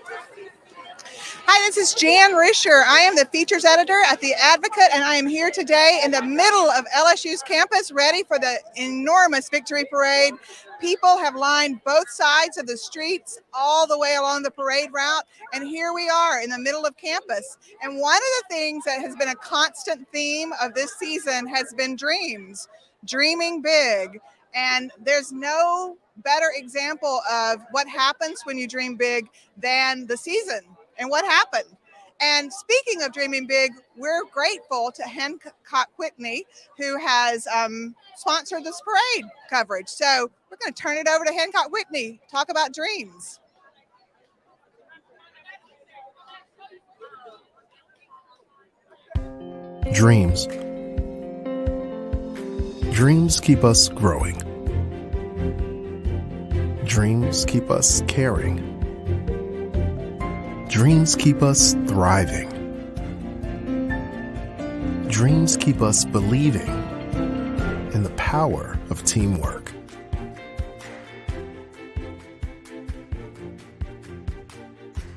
Hi, this is Jan Risher. I am the features editor at The Advocate, and I am here today in the middle of LSU's campus, ready for the enormous victory parade. People have lined both sides of the streets all the way along the parade route, and here we are in the middle of campus. And one of the things that has been a constant theme of this season has been dreams, dreaming big. And there's no better example of what happens when you dream big than the season and what happened. And speaking of dreaming big, we're grateful to Hancock Whitney, who has sponsored this parade coverage. So we're going to turn it over to Hancock Whitney, talk about dreams. Dreams. Dreams keep us growing. Dreams keep us caring. Dreams keep us thriving. Dreams keep us believing in the power of teamwork.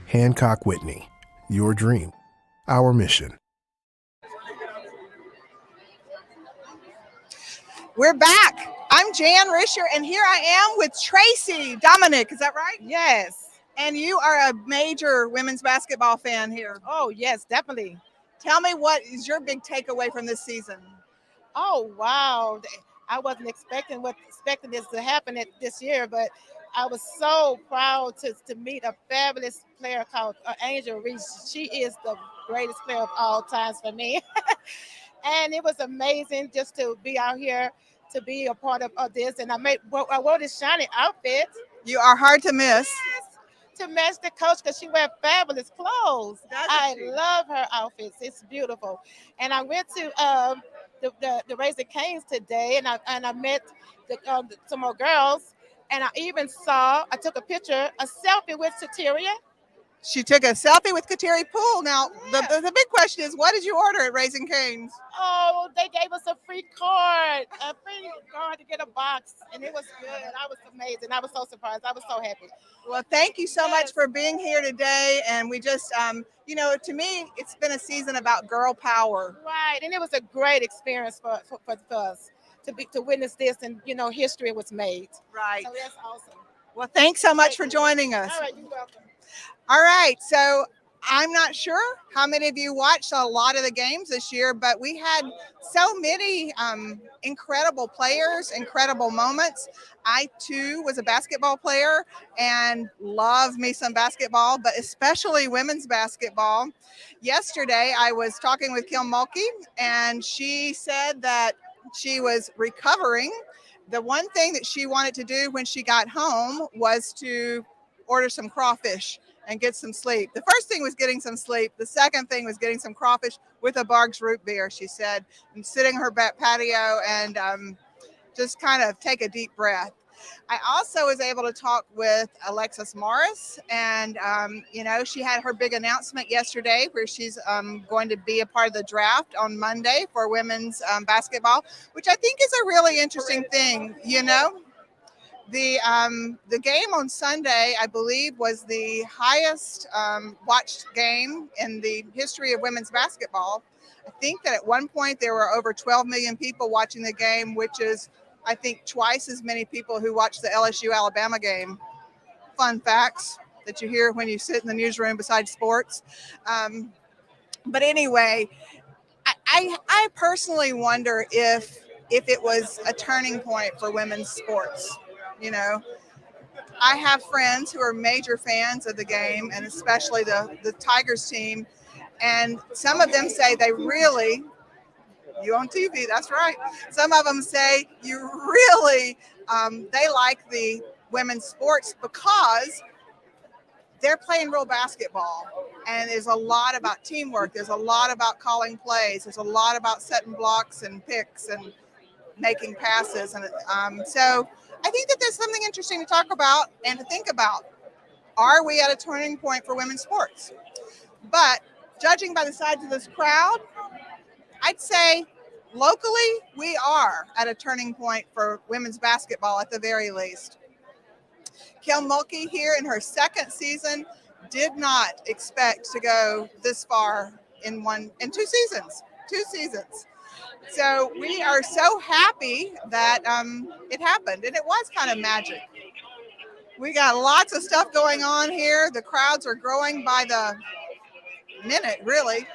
Hancock Whitney, your dream, our mission. We're back. I'm Jan Risher, and here I am with Tracy Dominic. Is that right? Yes. And you are a major women's basketball fan here. Oh, yes, definitely. Tell me, what is your big takeaway from this season? Oh, wow. I wasn't expecting this to happen this year, but I was so proud to meet a fabulous player called Angel Reese. She is the greatest player of all times for me. And it was amazing just to be out here, to be a part of this. And I wore this shiny outfit. You are hard to miss. To match the coach, because she wears fabulous clothes. I she? love her outfits. It's beautiful. And I went to the Raising Cane's today, and I met some more girls. And I took a picture, a selfie with Soteria. She took a selfie with Kateri Poole. Now, Yeah. the big question is, what did you order at Raising Cane's? Oh, they gave us a free card to get a box, and it was good. I was amazing. I was so surprised. I was so happy. Well, thank you so much Yes. for being here today. And we just, to me, it's been a season about girl power. Right, and it was a great experience for us to witness this, and history was made. Right. So that's awesome. Well, thanks so much Thank for you. joining us. All right, you're welcome. All right. So I'm not sure how many of you watched a lot of the games this year, but we had so many incredible players, incredible moments. I, too, was a basketball player and love me some basketball, but especially women's basketball. Yesterday, I was talking with Kim Mulkey, and she said that she was recovering. The one thing that she wanted to do when she got home was to order some crawfish and get some sleep. The first thing was getting some sleep. The second thing was getting some crawfish with a Barg's root beer, she said, and sitting on her back patio and just kind of take a deep breath. I also was able to talk with Alexis Morris, and, she had her big announcement yesterday where she's going to be a part of the draft on Monday for women's basketball, which I think is a really interesting thing, The game on Sunday, I believe, was the highest watched game in the history of women's basketball. I think that at one point there were over 12 million people watching the game, which is, I think, twice as many people who watched the LSU-Alabama game. Fun facts that you hear when you sit in the newsroom besides sports. But anyway, I personally wonder if it was a turning point for women's sports. I have friends who are major fans of the game, and especially the Tigers team. And some of them say they really, you on TV, that's right. Some of them say you really, they like the women's sports because they're playing real basketball. And there's a lot about teamwork. There's a lot about calling plays. There's a lot about setting blocks and picks and making passes. And so I think that there's something interesting to talk about and to think about. Are we at a turning point for women's sports? But judging by the size of this crowd, I'd say locally we are at a turning point for women's basketball at the very least. Kim Mulkey here in her second season did not expect to go this far in 2 seasons. 2 seasons. So we are so happy that it happened, and it was kind of magic. We got lots of stuff going on here. The crowds are growing by the minute, really.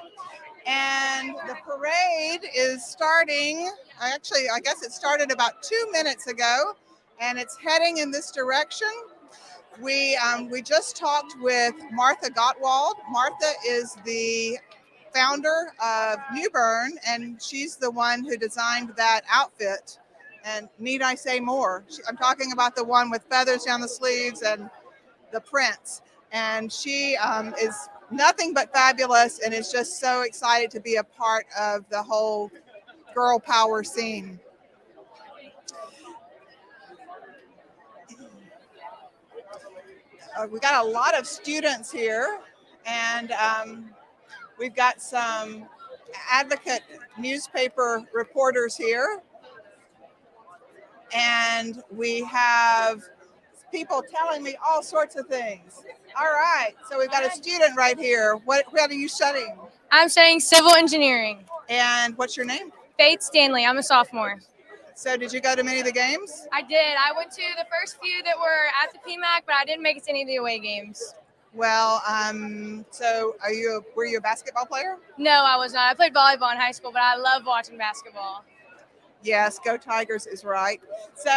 And the parade is starting. Actually, I guess it started about 2 minutes ago, and it's heading in this direction. We just talked with Martha Gottwald. Martha is the founder of Newbern, and she's the one who designed that outfit. And need I say more? I'm talking about the one with feathers down the sleeves and the prints. And she is nothing but fabulous, and is just so excited to be a part of the whole girl power scene. We got a lot of students here, and we've got some advocate newspaper reporters here, and we have people telling me all sorts of things. All right, so we've got a student right here. What are you studying? I'm studying civil engineering. And what's your name? Faith Stanley. I'm a sophomore. So did you go to many of the games? I did. I went to the first few that were at the PMAC, but I didn't make it to any of the away games. Well, so were you a basketball player? No, I was not. I played volleyball in high school, but I love watching basketball. Yes, go Tigers is right. So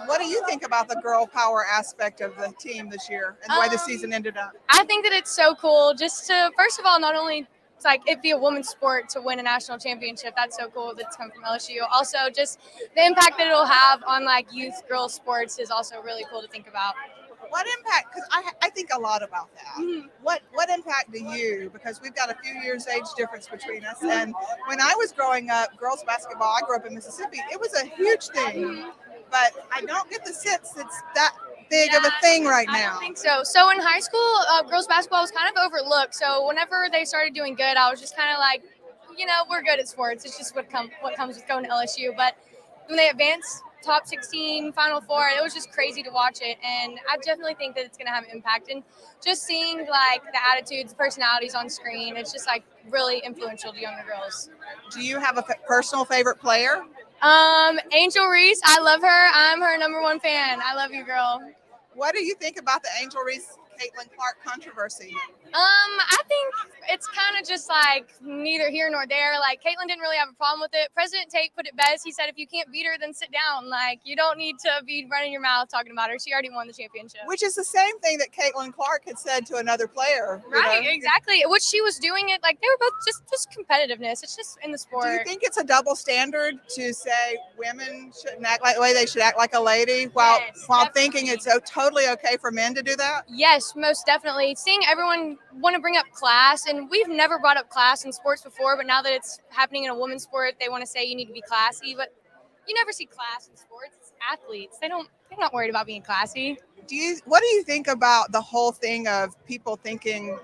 what do you think about the girl power aspect of the team this year and the way the season ended up? I think that it's so cool just to, first of all, not only it's like it be a women's sport to win a national championship. That's so cool that it's come from LSU. Also, just the impact that it'll have on like youth girls sports is also really cool to think about. What impact? Because I think a lot about that. Mm-hmm. What impact do you? Because we've got a few years age difference between us. And when I was growing up, girls basketball, I grew up in Mississippi. It was a huge thing, but I don't get the sense it's that big of a thing right now. I don't think so. So in high school, girls basketball was kind of overlooked. So whenever they started doing good, I was just kind of like, we're good at sports. It's just what comes with going to LSU. But when they advanced top 16, Final Four, it was just crazy to watch it. And I definitely think that it's going to have an impact. And just seeing like the attitudes, personalities on screen, it's just like really influential to younger girls. Do you have a personal favorite player? Angel Reese. I love her. I'm her #1 fan. I love you, girl. What do you think about the Angel Reese Caitlin Clark controversy? I think it's kind of just like neither here nor there. Like Caitlin didn't really have a problem with it. President Tate put it best. He said, if you can't beat her, then sit down. Like you don't need to be running your mouth talking about her. She already won the championship. Which is the same thing that Caitlin Clark had said to another player. Right, exactly. What she was doing it like they were both just competitiveness. It's just in the sport. Do you think it's a double standard to say women shouldn't act like the way they should act like a lady while thinking it's totally okay for men to do that? Yes, most definitely. Seeing everyone want to bring up class, and we've never brought up class in sports before, but now that it's happening in a women's sport, they want to say you need to be classy, but you never see class in sports. It's athletes. They're not worried about being classy. What do you think about the whole thing of people thinking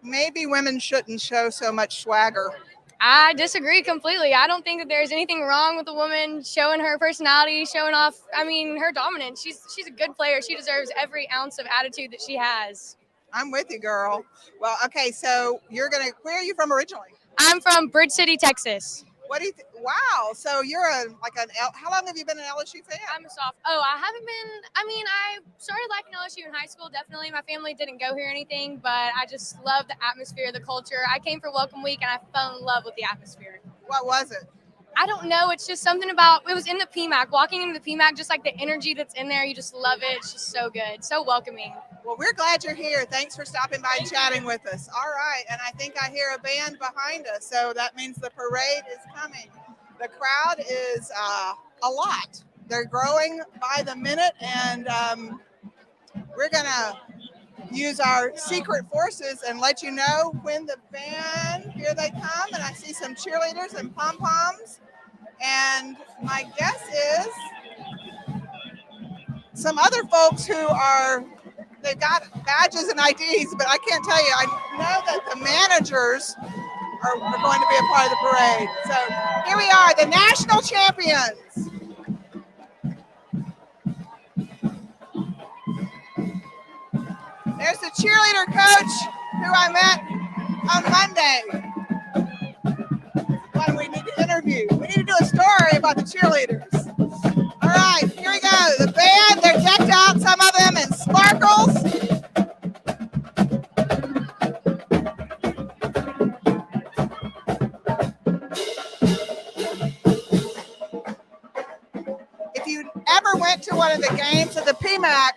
maybe women shouldn't show so much swagger? I disagree completely. I don't think that there's anything wrong with a woman showing her personality, showing off, her dominance. She's a good player. She deserves every ounce of attitude that she has. I'm with you, girl. Well, okay, so where are you from originally? I'm from Bridge City, Texas. What do you wow, so you're how long have you been an LSU fan? I'm a sophomore. I haven't been, I started liking LSU in high school, definitely. My family didn't go here or anything, but I just love the atmosphere, the culture. I came for Welcome Week, and I fell in love with the atmosphere. What was it? I don't know. It's just something about, it was in the PMAC. Walking into the PMAC, just like the energy that's in there, you just love it. It's just so good, so welcoming. Well, we're glad you're here. Thanks for stopping by and chatting with us. All right, and I think I hear a band behind us, so that means the parade is coming. The crowd is a lot. They're growing by the minute, and we're going to use our secret forces and let you know when the band, here they come, and I see some cheerleaders and pom-poms. And my guess is some other folks they've got badges and IDs, but I can't tell you. I know that the managers are going to be a part of the parade. So here we are, the national champions. There's the cheerleader coach who I met on Monday. One we need to interview. We need to do a story about the cheerleaders. All right, here we go. The band, they're decked out, some of them in sparkles. If you ever went to one of the games at the PMAC,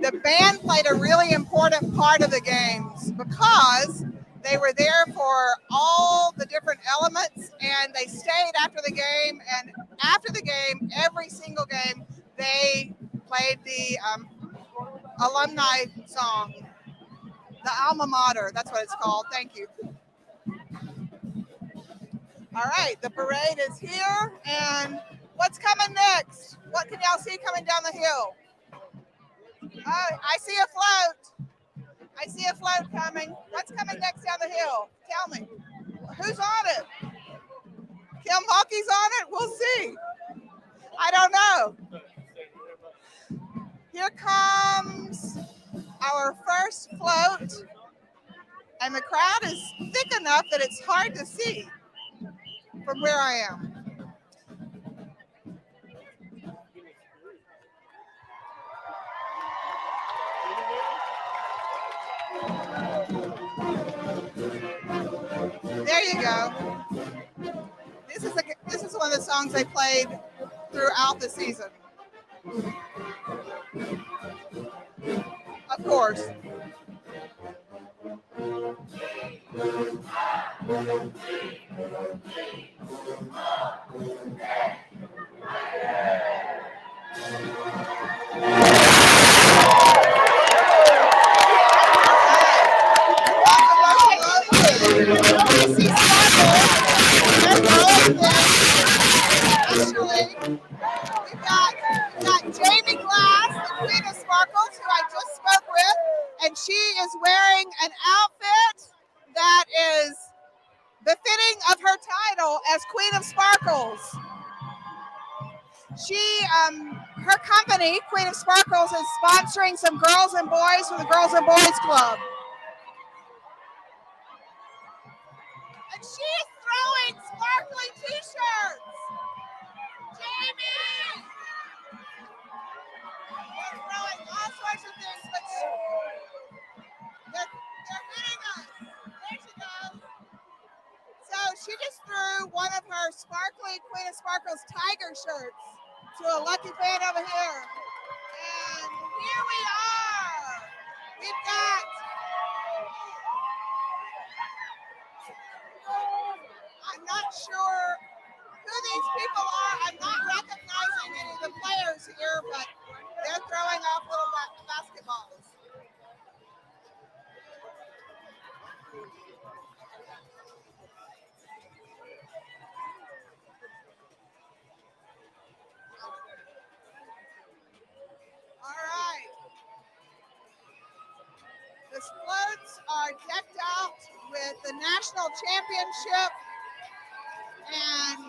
the band played a really important part of the games because they were there for all the different elements and they stayed after the game. And after the game, every single game, they played the alumni song, the alma mater. That's what it's called. Thank you. All right, the parade is here. And what's coming next? What can y'all see coming down the hill? I see a float. I see a float coming. What's coming next down the hill? Tell me. Who's on it? Kim Mulkey's on it? We'll see. I don't know. Here comes our first float. And the crowd is thick enough that it's hard to see from where I am. There you go. This is one of the songs they played throughout the season. Of course. We've got Jamie Glass, the Queen of Sparkles, who I just spoke with, and she is wearing an outfit that is befitting of her title as Queen of Sparkles. Her company, Queen of Sparkles, is sponsoring some girls and boys from the Girls and Boys Club. And she is throwing sparkly t-shirts. Jamie! They're throwing all sorts of things, but they're hitting us. There she goes. So she just threw one of her sparkly Queen of Sparkles tiger shirts to a lucky fan over here. And here we are. We've got I'm not sure who these people are. I'm not recognizing any of the players here, but they're throwing off little basketballs. All right. The floats are decked out with the national championship. And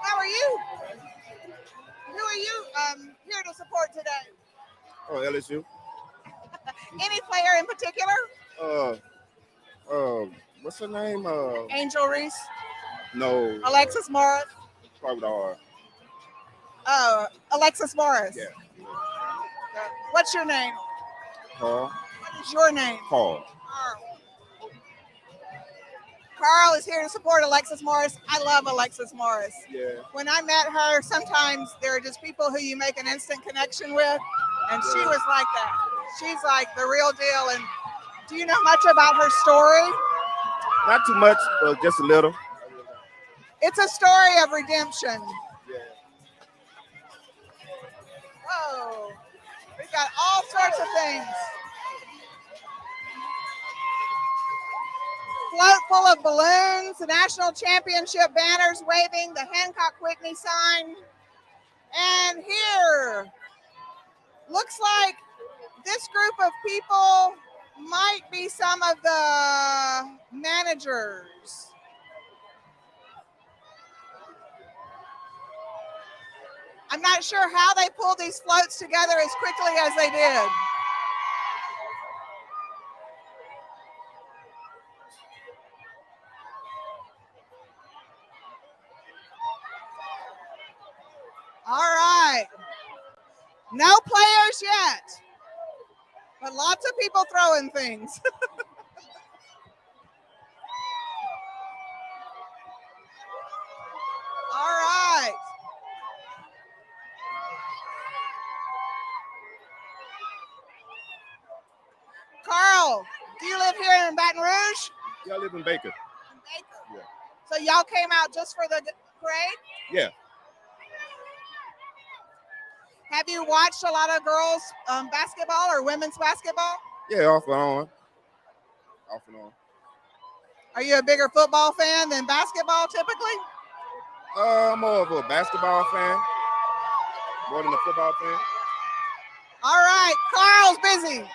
how are you? Who are you here to support today? Oh, LSU. Any player in particular? What's her name? Angel Reese? No. Alexis Morris? Probably the R. Oh, Alexis Morris. Yeah. What's your name? Carl. What is your name? Carl. Carl is here to support Alexis Morris. I love Alexis Morris. Yeah. When I met her, sometimes there are just people who you make an instant connection with, and she was like that. She's like the real deal. And do you know much about her story? Not too much, just a little. It's a story of redemption. Yeah. Whoa. We've got all sorts of things. Float full of balloons, the national championship banners waving, the Hancock Whitney sign. And here, looks like this group of people might be some of the managers. I'm not sure how they pulled these floats together as quickly as they did. All right. No players yet, but lots of people throwing things. All right. Carl, do you live here in Baton Rouge? Yeah, I live in Baker. Yeah. So y'all came out just for the parade? Yeah. Have you watched a lot of girls basketball or women's basketball? Yeah, off and on. Off and on. Are you a bigger football fan than basketball typically? I'm more of a basketball fan, more than a football fan. All right, Carl's busy.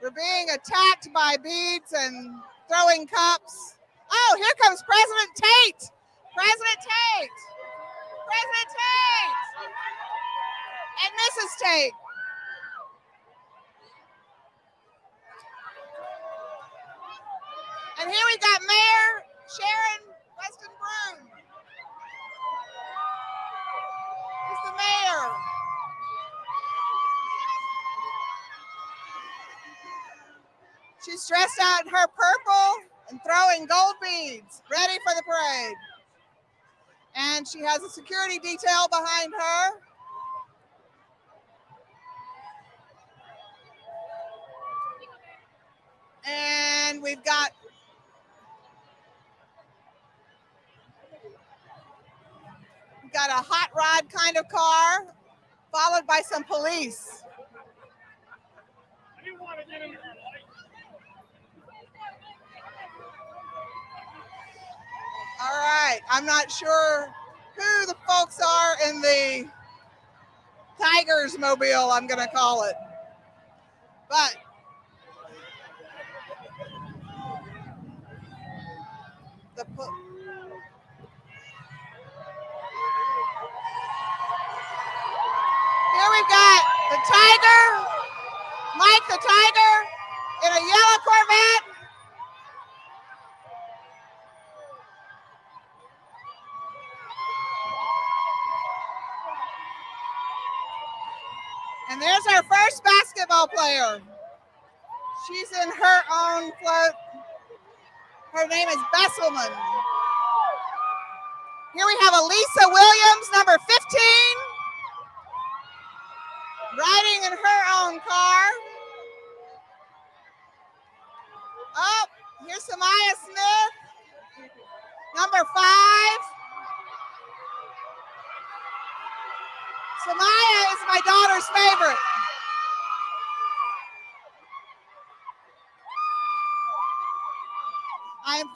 We're being attacked by beads and throwing cups. Oh, here comes President Tate. President Tate. President Tate. And Mrs. Tate. And here we got Mayor Sharon Weston Broom. He's the mayor. She's dressed out in her purple and throwing gold beads, ready for the parade. And she has a security detail behind her. And we've got a hot rod kind of car, followed by some police. All right, I'm not sure who the folks are in the Tigers mobile, I'm gonna call it. But here we've got the Tiger, Mike the Tiger, in a yellow Corvette. And there's our first basketball player. She's in her own float. Her name is Besselman. Here we have Elisa Williams, number 15, riding in her own car. Oh, here's Samaya Smith, number 5. Samaya is my daughter's favorite. I'm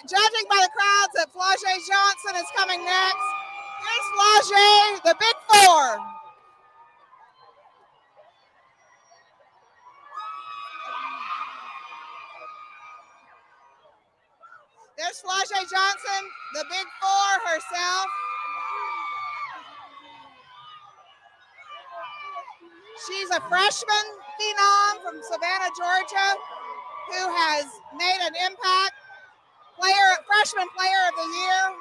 judging by the crowds that Flau'jae Johnson is coming next. Here's Flau'jae, the Big Four. There's Flau'jae Johnson, the Big Four herself. She's a freshman phenom from Savannah, Georgia, who has made an impact. Freshman player of the year.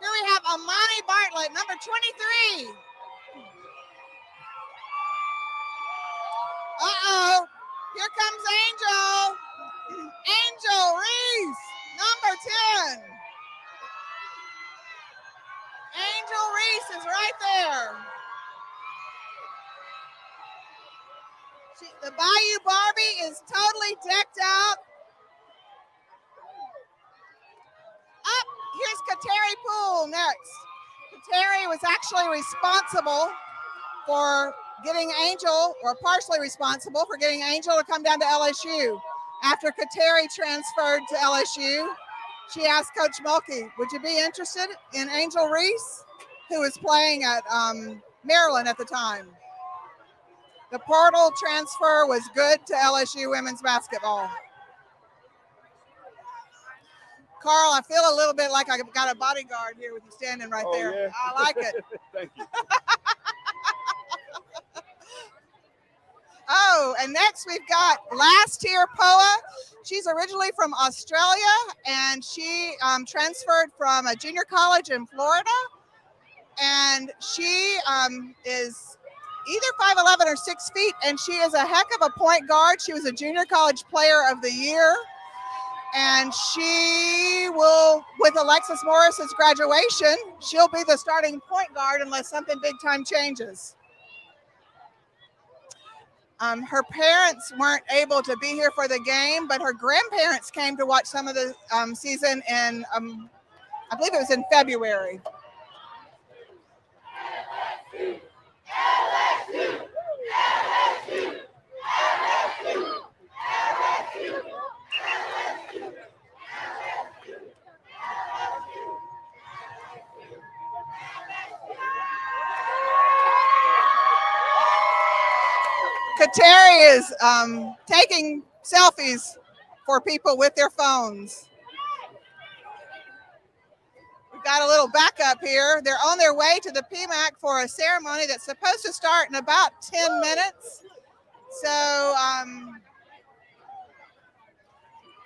Here we have Amani Bartlett, number 23. Uh-oh, here comes Angel. Angel Reese, number 10. Angel Reese is right there. The Bayou Barbie is totally decked out. Up, here's Kateri Poole next. Kateri was actually responsible for getting Angel, or partially responsible for getting Angel to come down to LSU. After Kateri transferred to LSU, she asked Coach Mulkey, would you be interested in Angel Reese, who was playing at Maryland at the time? The portal transfer was good to LSU women's basketball. Carl, I feel a little bit like I got a bodyguard here with you standing right there. Yeah. I like it. Thank you. Oh, and next we've got Last Tier Poa. She's originally from Australia, and she transferred from a junior college in Florida. And she is either 5'11" or 6 feet, and she is a heck of a point guard. She was a junior college player of the year. And she will, with Alexis Morris's graduation, she'll be the starting point guard unless something big time changes. Her parents weren't able to be here for the game, but her grandparents came to watch some of the season in, I believe it was in February. Kateri is taking selfies for people with their phones. We've got a little backup here. They're on their way to the PMAC for a ceremony that's supposed to start in about 10 minutes. So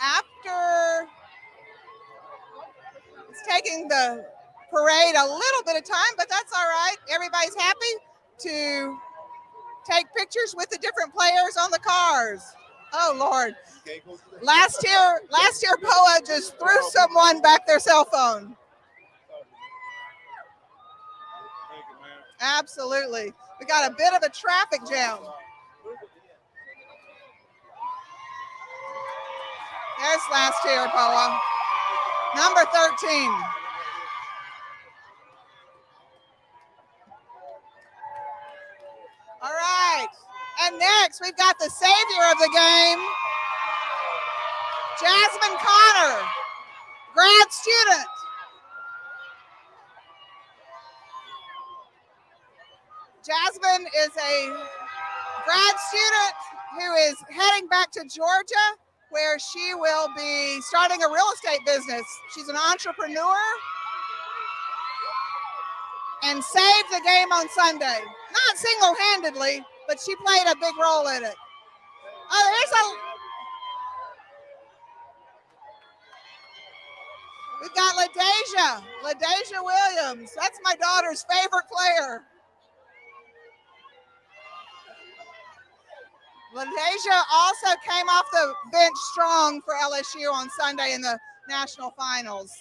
after it's taking the parade a little bit of time, but that's all right. Everybody's happy to take pictures with the different players on the cars. Oh Lord. Last year Poa just threw someone back their cell phone. Absolutely. We got a bit of a traffic jam. There's Last Year Poa. Number 13. All right. And next, we've got the savior of the game, Jasmine Connor, grad student. Jasmine is a grad student who is heading back to Georgia, where she will be starting a real estate business. She's an entrepreneur and saved the game on Sunday. Not single-handedly, but she played a big role in it. Oh, we've got LaDeja Williams. That's my daughter's favorite player. LaDeja also came off the bench strong for LSU on Sunday in the national finals.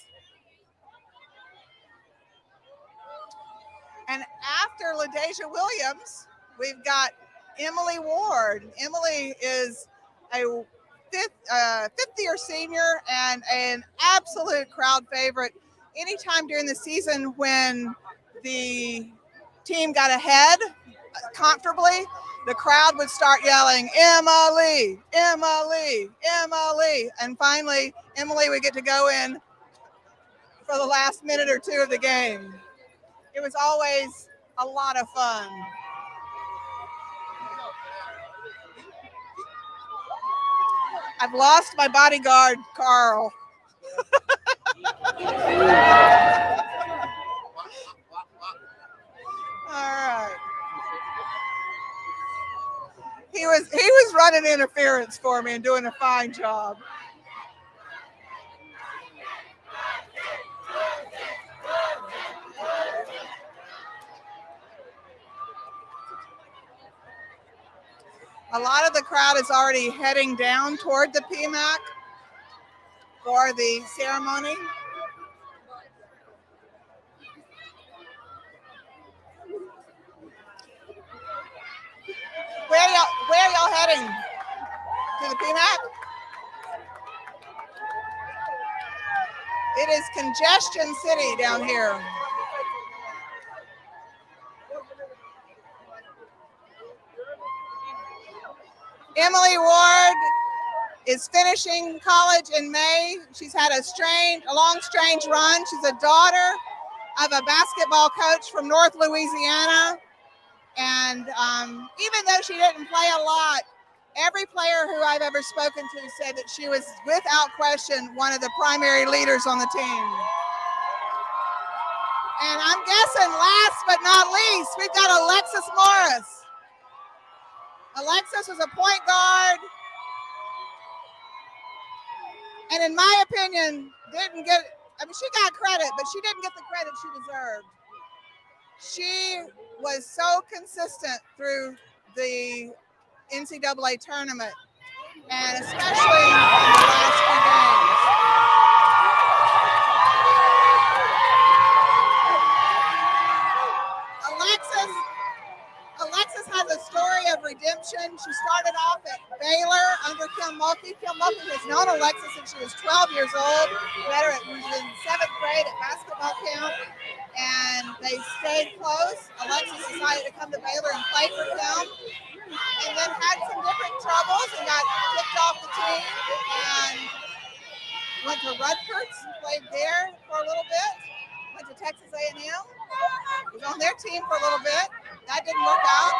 And after LaDeja Williams, we've got Emily Ward. Emily is a fifth-year senior and an absolute crowd favorite. Anytime during the season when the team got ahead comfortably, the crowd would start yelling, Emily, Emily, Emily. And finally, Emily would get to go in for the last minute or two of the game. It was always a lot of fun. I've lost my bodyguard, Carl. All right. He was running interference for me and doing a fine job. A lot of the crowd is already heading down toward the PMAC for the ceremony. Where are y'all heading? To the PMAC? It is congestion city down here. Emily Ward is finishing college in May. She's had a long, strange run. She's a daughter of a basketball coach from North Louisiana. And even though she didn't play a lot, every player who I've ever spoken to said that she was, without question, one of the primary leaders on the team. And I'm guessing last but not least, we've got Alexis Morris. Alexis was a point guard. And in my opinion, didn't get, I mean, she got credit, but she didn't get the credit she deserved. She was so consistent through the NCAA tournament, and especially in the last few games. Alexis has a story of redemption. She started off at Baylor under Kim Mulkey. Kim Mulkey has known Alexis since she was 12 years old. Met her in 7th grade at basketball camp, and they stayed close. Alexis decided to come to Baylor and play for Kim, and then had some different troubles and got kicked off the team, and went to Rutgers, played there for a little bit. Went to Texas A&M, was on their team for a little bit. That didn't work out.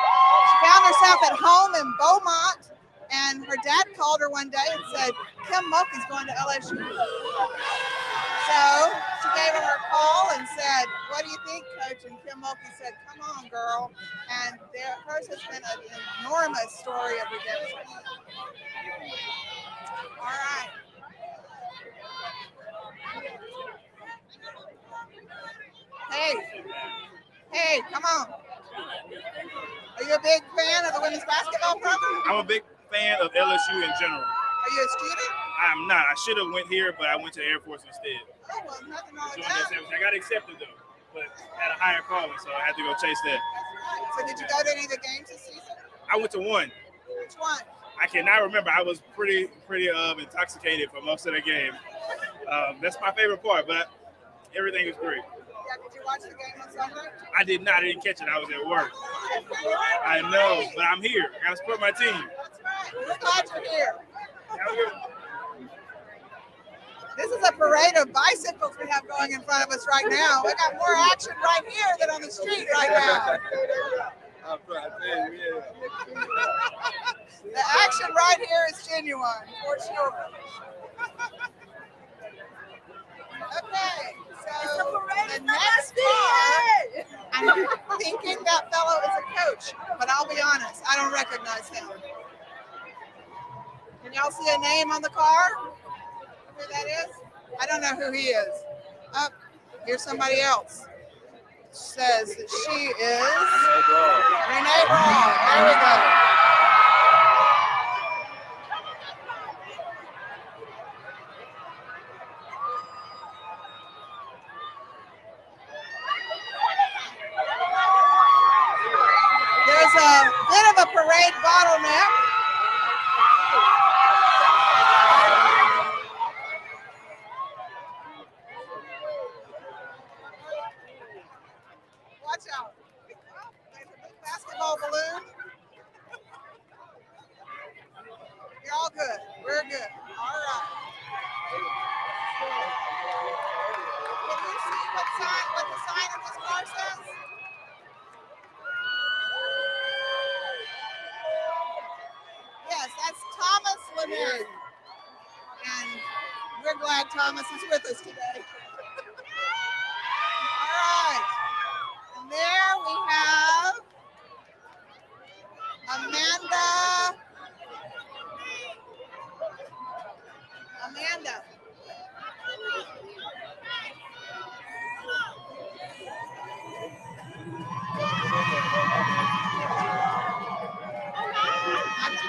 She found herself at home in Beaumont, and her dad called her one day and said, Kim Mulkey's going to LSU. So she gave her a call and said, what do you think, Coach? And Kim Mulkey said, come on, girl. And hers has been an enormous story of redemption. All right. Hey, come on. Are you a big fan of the women's basketball program? I'm a big fan of LSU in general. Are you a student? I'm not. I should have went here, but I went to the Air Force instead. Oh, well, nothing wrong with that. I got accepted though, but had a higher calling, so I had to go chase that. Right. So did you go to any of the games this season? I went to one. Which one? I cannot remember. I was pretty intoxicated for most of the game. That's my favorite part, but everything was great. Yeah, did you watch the game on Sunday? I did not. I didn't catch it. I was at work. I know, but I'm here. I got to support my team. That's right. We're glad you're here. This is a parade of bicycles we have going in front of us right now. We got more action right here than on the street right now. The action right here is genuine, for sure. Okay, so the next car, I'm thinking that fellow is a coach, but I'll be honest, I don't recognize him. Can y'all see a name on the car? Who that is? I don't know who he is. Oh, here's somebody else. Says that she is Renee Braun. There we go. There's a bit of a parade bottleneck. Watch out. There's a big basketball balloon. You're all good. We're good. All right. Can you see what the sign of this car says? Yes, that's Thomas Lemon. And we're glad Thomas is with us today. All right. And there we have Amanda.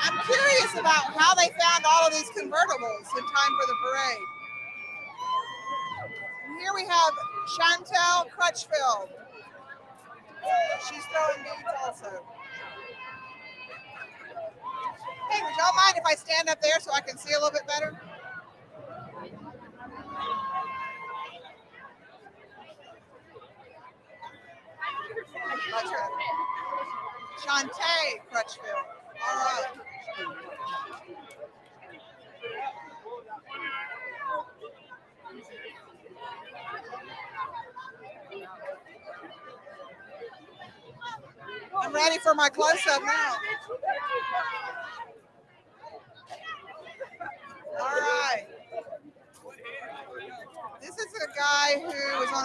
I'm curious about how they found all of these convertibles in time for the parade. And here we have Chantel Crutchfield. She's throwing beads also. Hey, would y'all mind if I stand up there so I can see a little bit better? Shantae Crutchfield. All right. I'm ready for my close-up now.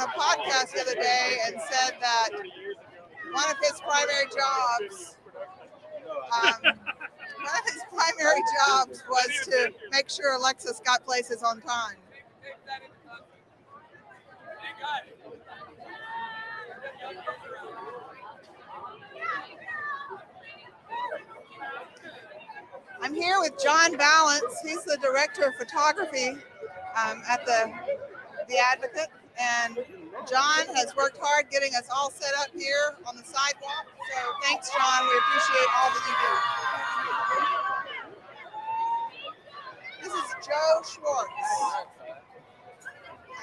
a podcast the other day and said that one of his primary jobs, was to make sure Alexis got places on time. I'm here with John Balance. He's the director of photography at the Advocate, and John has worked hard getting us all set up here on the sidewalk. So thanks, John. We appreciate all that you do. This is Joe Schwartz,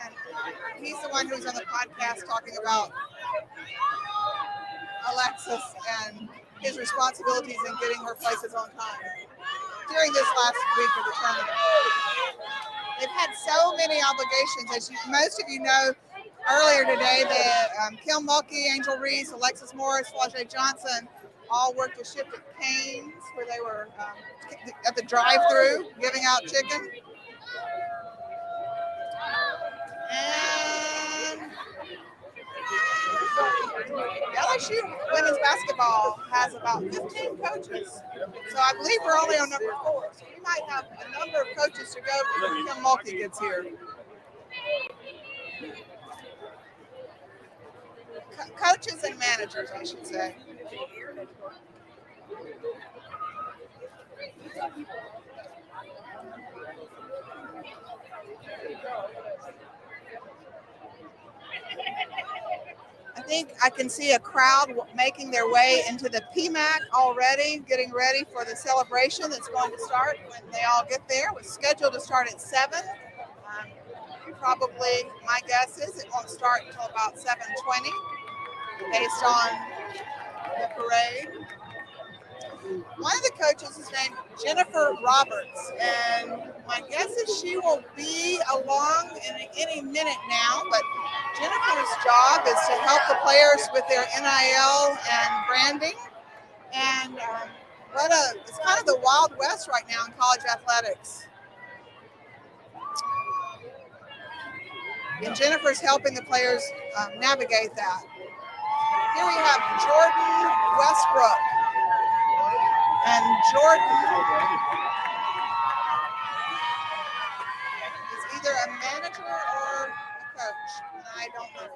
and he's the one who's on the podcast talking about Alexis and his responsibilities in getting her places on time during this last week of the tournament. They've had so many obligations. As most of you know, earlier today, Kim Mulkey, Angel Reese, Alexis Morris, Flau'jae Johnson all worked a shift at Cane's where they were at the drive-thru giving out chicken. And LSU women's basketball has about 15 coaches. So I believe we're only on number 4. So we might have a number of coaches to go before Kim Mulkey gets here. Coaches and managers, I should say. I think I can see a crowd making their way into the PMAC already, getting ready for the celebration that's going to start when they all get there. It was scheduled to start at 7. Probably, my guess is it won't start until about 7:20 based on the parade. One of the coaches is named Jennifer Roberts, and my guess is she will be along in any minute now, but Jennifer's job is to help the players with their NIL and branding, and it's kind of the Wild West right now in college athletics. And Jennifer's helping the players navigate that. Here we have Jordan Westbrook. And Jordan is either a manager or a coach, and I don't know.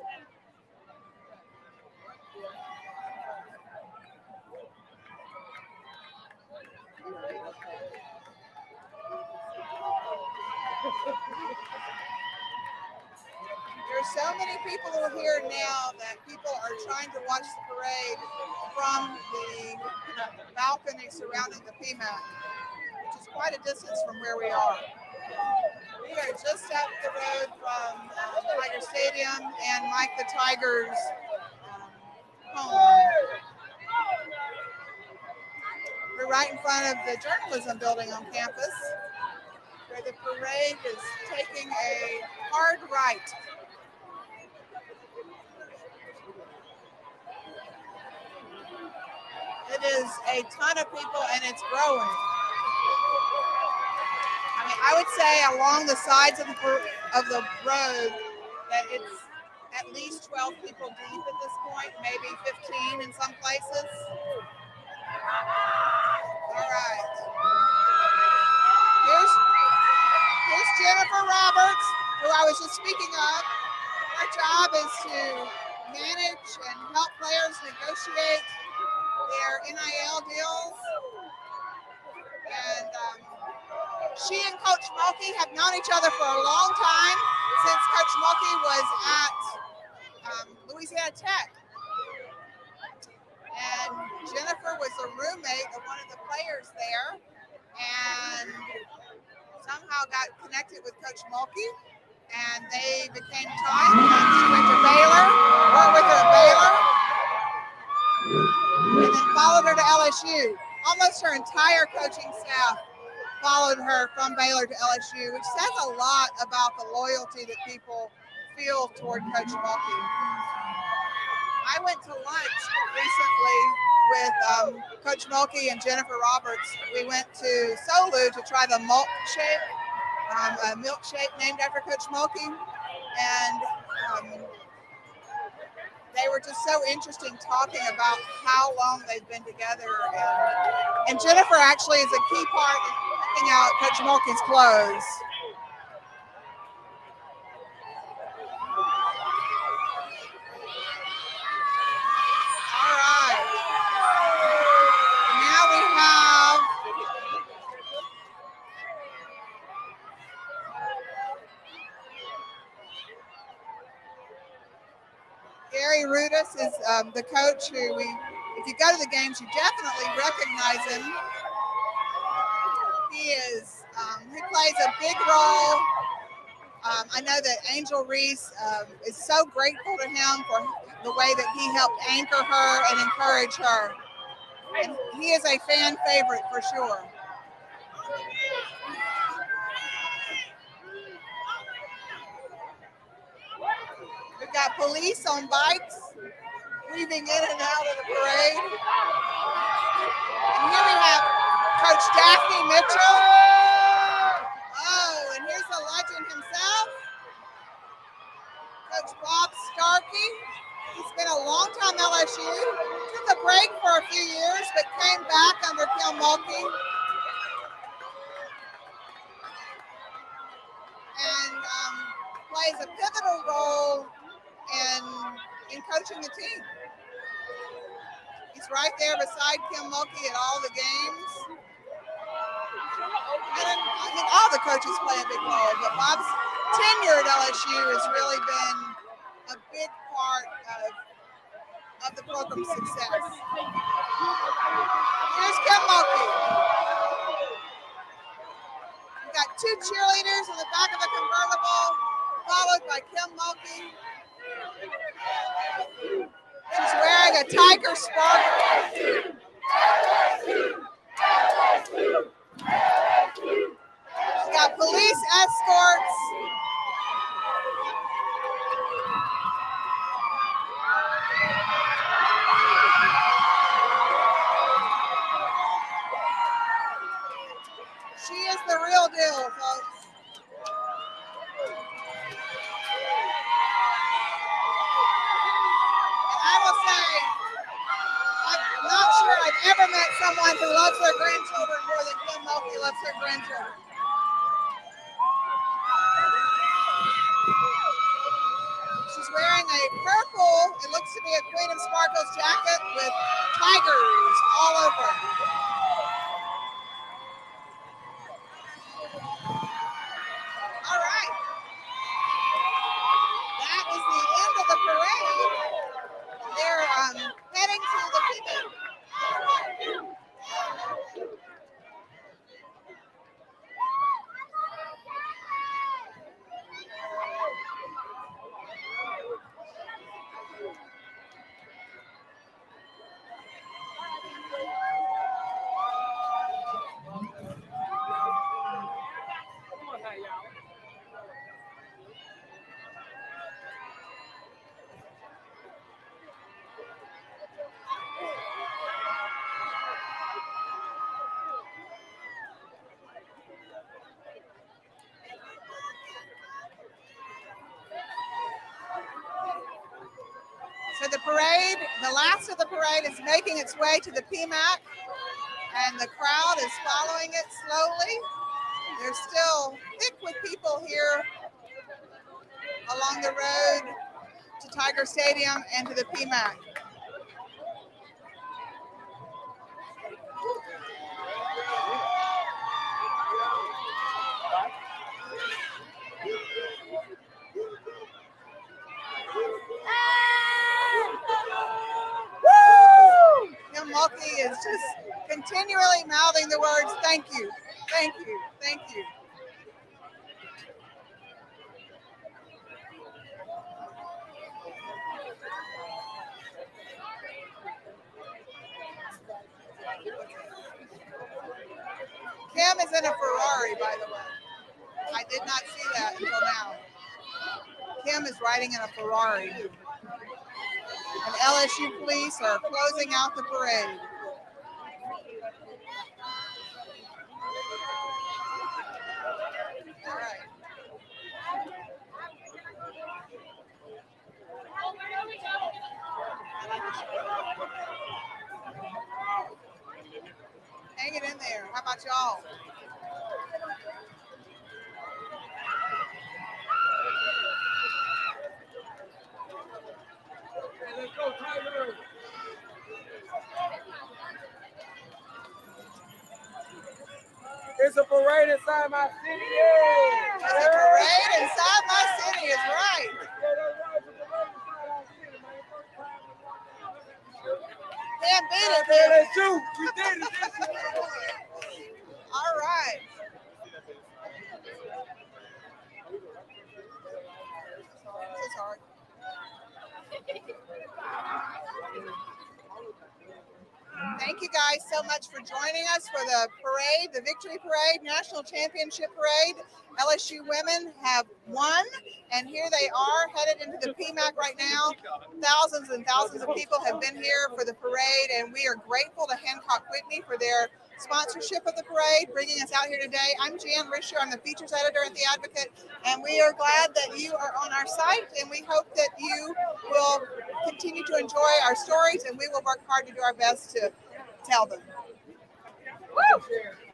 There are so many people who are here now that people are trying to watch the parade from the balcony surrounding the PMAC, which is quite a distance from where we are. We are just up the road from Tiger Stadium and Mike the Tiger's home. We're right in front of the journalism building on campus, where the parade is taking a hard right. It is a ton of people, and it's growing. I mean, I would say along the sides of the road that it's at least 12 people deep at this point, maybe 15 in some places. All right. Here's Jennifer Roberts, who I was just speaking of. Her job is to manage and help players negotiate their NIL deals, and she and Coach Mulkey have known each other for a long time, since Coach Mulkey was at Louisiana Tech, and Jennifer was a roommate of one of the players there, and somehow got connected with Coach Mulkey, and they became tied. She went to Baylor, worked with her at Baylor, and then followed her to LSU. Almost her entire coaching staff followed her from Baylor to LSU, which says a lot about the loyalty that people feel toward Coach Mulkey. I went to lunch recently with Coach Mulkey and Jennifer Roberts. We went to Solu to try the milkshake, a milkshake named after Coach Mulkey. And they were just so interesting talking about how long they've been together. And Jennifer actually is a key part in picking out Coach Mulkey's clothes. All right. Now we have Gary Rudis is the coach who if you go to the games, you definitely recognize him. He plays a big role. I know that Angel Reese is so grateful to him for the way that he helped anchor her and encourage her. And he is a fan favorite for sure. We've got police on bikes weaving in and out of the parade. And here we have Coach Daphne Mitchell. Oh, and here's the legend himself, Coach Bob Starkey. He's been a long-time LSU. Took a break for a few years, but came back under Kim Mulkey. And plays a pivotal role in coaching the team. He's right there beside Kim Mulkey at all the games. And I think all the coaches play a big role, but Bob's tenure at LSU has really been a big part of the program's success. Here's Kim Mulkey. We've got two cheerleaders in the back of the convertible, followed by Kim Mulkey. She's wearing a Tiger sparkle. She's got police escorts. She is the real deal, folks. Not sure I've ever met someone who loves their grandchildren more than Kim Mulkey loves her grandchildren. She's wearing a purple, it looks to be a Queen of Sparkles jacket with tigers all over. All right. That is the end of the parade. They're heading to the picnic. So the parade, the last of the parade is making its way to the PMAC, and the crowd is following it slowly. They're still thick with people here along the road to Tiger Stadium and to the PMAC. Kim Mulkey is just continually mouthing the words, thank you, thank you, thank you. Kim is in a Ferrari, by the way. I did not see that until now. Kim is riding in a Ferrari. And LSU police are closing out the parade. All right. It's a parade inside my city. Yeah. It's a parade inside my city is right. Can't beat it, baby. LSU, we did it. All right. This is hard. Thank you guys so much for joining us for the parade, the Victory Parade, National Championship Parade. LSU women have won, and here they are headed into the PMAC right now. Thousands and thousands of people have been here for the parade, and we are grateful to Hancock Whitney for their sponsorship of the parade, bringing us out here today. I'm Jan Risher. I'm the features editor at The Advocate, and we are glad that you are on our site, and we hope that you will continue to enjoy our stories, and we will work hard to do our best to tell them. Woo!